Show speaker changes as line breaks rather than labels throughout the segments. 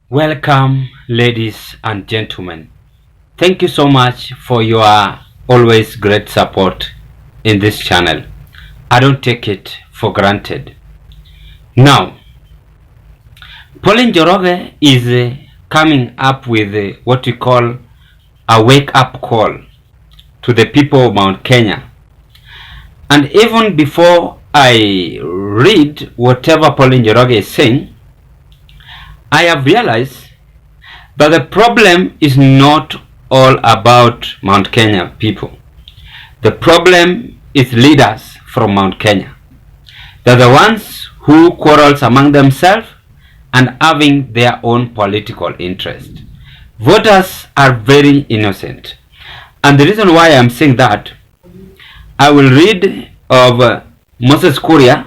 Welcome, ladies and gentlemen. Thank you so much for your always great support in this channel. I don't take it for granted. Now, Pauline Njoroge is coming up with what we call a wake-up call to the people of Mount Kenya. And even before I read whatever Pauline Njoroge is saying, I have realized that the problem is not all about Mount Kenya people. The problem is leaders from Mount Kenya. They're the ones who quarrels among themselves and having their own political interest. Voters are very innocent. And the reason why I'm saying that, I will read of Moses Kuria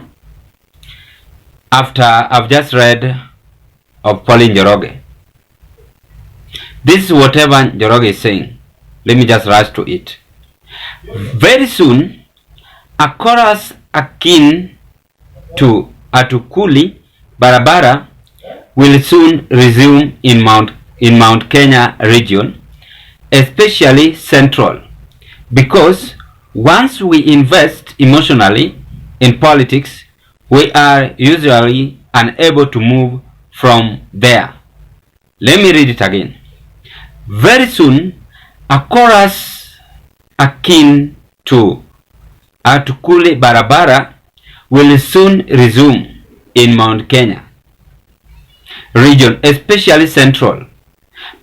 after I've just read of Pauline Njoroge. This is whatever Njoroge is saying. Let me just rush to it. Very soon, a chorus akin to Atukuli Barabara will soon resume in Mount Kenya region, especially central, because once we invest emotionally in politics, we are usually unable to move from there. Let me read it again. Very soon, a chorus akin to Atukuli Barabara will soon resume in Mount Kenya region, especially central,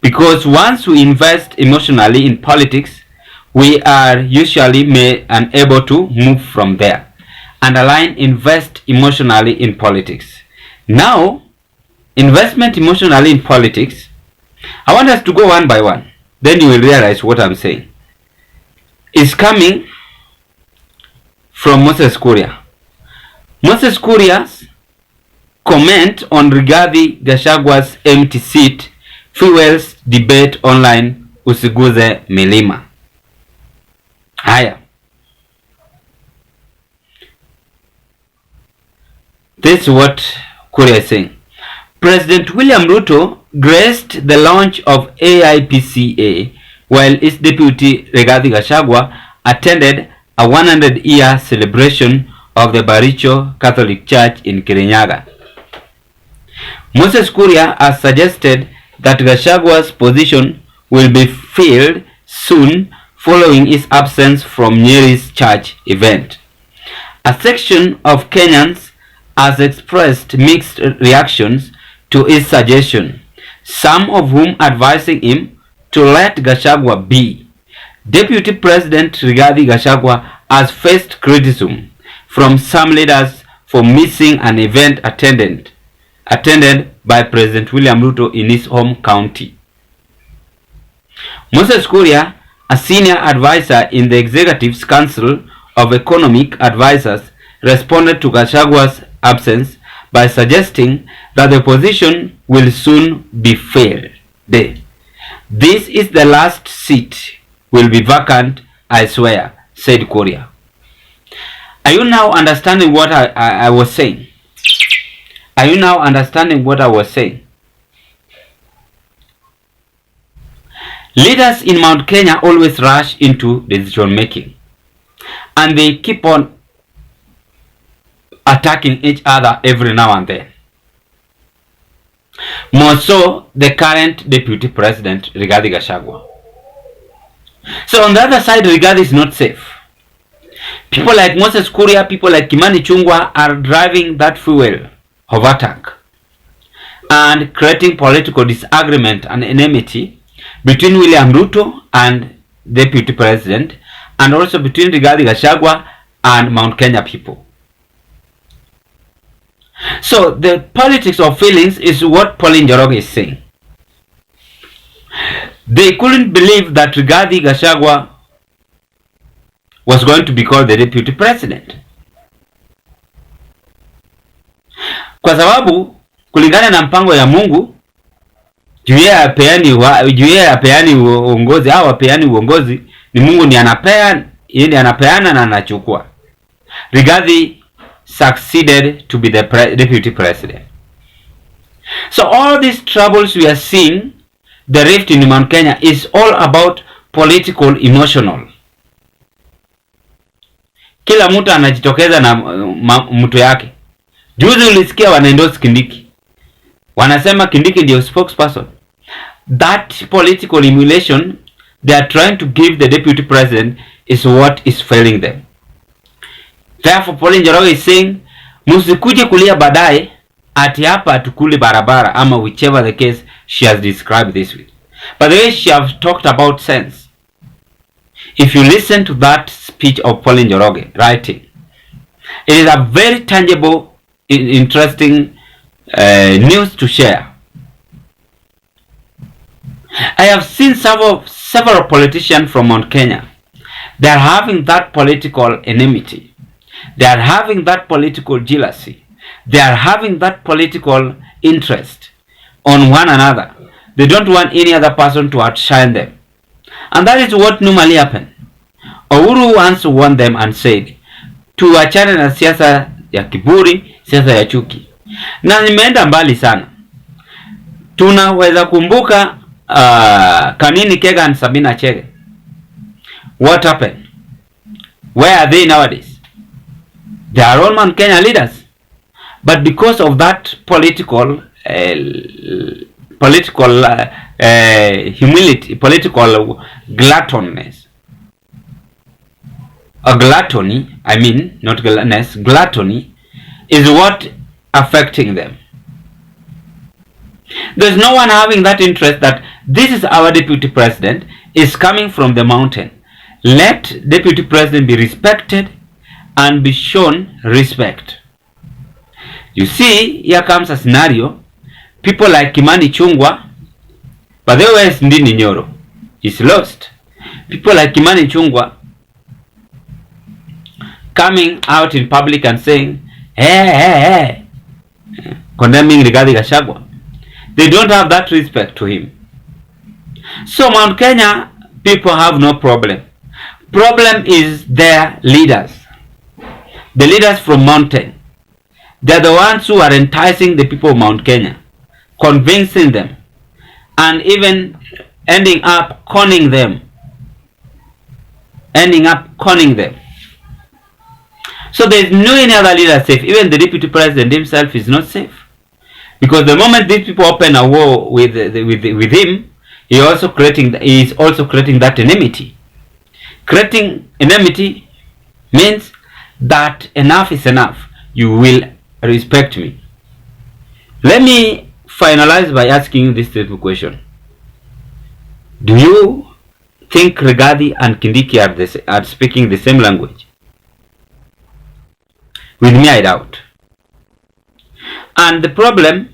because once we invest emotionally in politics, we are usually unable to move from there. Underline invest emotionally in politics. Now, investment emotionally in politics, I want us to go one by one. Then you will realize what I'm saying. Is coming from Moses Kuria. Moses Kuria's comment on Kuria-Gachagua's empty seat fuels debate online usiguze milima. Haya. This is what Kuria is saying. President William Ruto graced the launch of AIPCA while its deputy Kuria-Gachagua attended a 100-year celebration of the Baricho Catholic Church in Kirinyaga. Moses Kuria has suggested that Gachagua's position will be filled soon following his absence from Nyeri's church event. A section of Kenyans has expressed mixed reactions to his suggestion, some of whom advising him to let Gachagua be. Deputy President Kuria-Gachagua has faced criticism from some leaders for missing an event attended by President William Ruto in his home county. Moses Kuria, a senior advisor in the Executive's Council of Economic Advisors, responded to Gachagua's absence by suggesting that the position will soon be filled. This is the last seat will be vacant, I swear, said Kuria. Are you now understanding what I was saying? Are you now understanding what I was saying? Leaders in Mount Kenya always rush into decision making, and they keep on attacking each other every now and then. More so, the current deputy president, Kuria-Gachagua. So on the other side, Rigathi is not safe. People like Moses Kuria, people like Kimani Chungwa are driving that fuel of attack and creating political disagreement and enmity between William Ruto and deputy president, and also between Kuria-Gachagua and Mount Kenya people. So the politics of feelings is what Pauline Njoroge is saying. They couldn't believe that Kuria-Gachagua was going to be called the deputy president, kwa sababu kulingana na mpango ya Mungu juu yeye apeani uongozi au apeani uongozi, ni Mungu ni anapea, yeye anapeana na anachukua. Rigathi succeeded to be the deputy president. So all these troubles we are seeing, the rift in Mount Kenya, is all about political emotional. Kila mtu anajitokeza na mtu yake. Juzi ulisikia wanaendorse Kindiki, wanasema Kindiki ndio spokesperson. That political emulation they are trying to give the deputy president is what is failing them. Therefore Pauline Njoroge is saying, musikuje kulia baadaye ati hapa atukuli barabara, ama whichever the case she has described this with. But the way she has talked about sense, if you listen to that speech of Pauline Njoroge writing, it is a very tangible, interesting news to share. I have seen several politicians from Mount Kenya. They are having that political enmity. They are having that political jealousy. They are having that political interest on one another. They don't want any other person to outshine them. And that is what normally happens. Uhuru once warned them and said, tuachane na siasa ya kiburi, siasa ya chuki. Na nimeenda mbali sana. Tunaweza kumbuka Kanini Kega and Sabina Chege. What happened? Where are they nowadays? They are all Mount Kenya leaders. But because of that political humility, political gluttonness, gluttony, I mean, not gluttonous, gluttony is what affecting them. There's no one having that interest that this is our deputy president, is coming from the mountain. Let deputy president be respected and be shown respect. You see, here comes a scenario. People like Kimani Chungwa, but the way is Ndini Nyoro, is lost. People like Kimani Chungwa coming out in public and saying, hey, condemning Kuria-Gachagua. They don't have that respect to him. So Mount Kenya people have no problem. Problem is their leaders. The leaders from mountain. They're the ones who are enticing the people of Mount Kenya, convincing them, and even ending up conning them. So there is no any other leader safe. Even the deputy president himself is not safe. Because the moment these people open a war with him, he is also creating that enmity. Creating enmity means that enough is enough. You will respect me. Let me finalize by asking you this simple question. Do you think Rigathi and Kindiki are speaking the same language? With me, I doubt. And the problem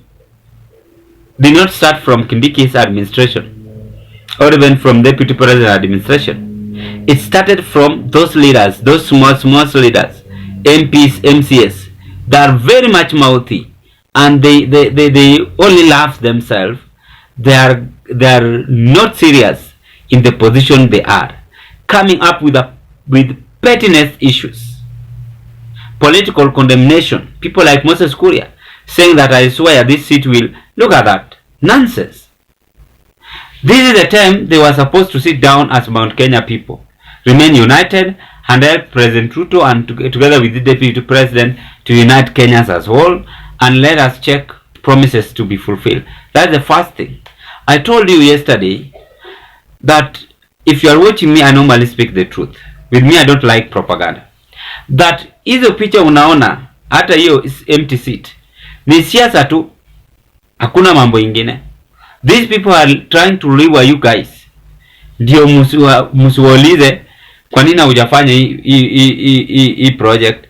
did not start from Kindiki's administration or even from Deputy President administration. It started from those leaders, those small leaders, MPs, MCS, that are very much mouthy, and they only laugh themselves. They are not serious in the position they are, coming up with pettiness issues, political condemnation. People like Moses Kuria saying that I swear this seat will. Look at that nonsense. This is the time they were supposed to sit down as Mount Kenya people, remain united, and help President Ruto and together with the Deputy President to unite Kenyans as whole, and let us check promises to be fulfilled. That's the first thing. I told you yesterday that if you are watching me, I normally speak the truth. With me, I don't like propaganda. That hizo picha unaona, hata hiyo empty seat, ni siasa tu, hakuna mambo ingine. These people are trying to lure you guys. Ndio msiwaulize kwa nini hujafanya hii project,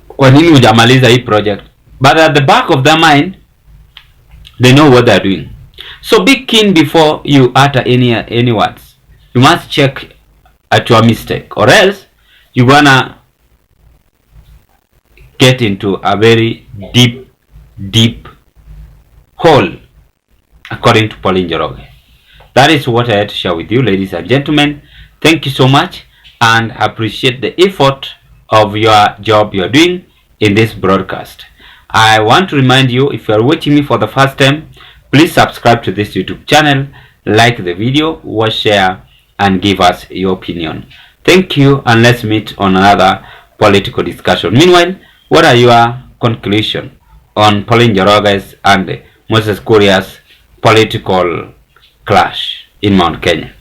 kwa nini hujamaliza hii project. But at the back of their mind, they know what they are doing. So be keen before you utter any words. You must check at your mistake, or else you're gonna get into a very deep hole, according to Pauline Njoroge. That is what I had to share with you, ladies and gentlemen. Thank you so much, and appreciate the effort of your job you're doing in this broadcast. I want to remind you, if you are watching me for the first time, please subscribe to this YouTube channel, like the video, watch, share, and give us your opinion. Thank you, and let's meet on another political discussion. Meanwhile, what are your conclusions on Pauline Njoroge's and Moses Kuria's political clash in Mount Kenya?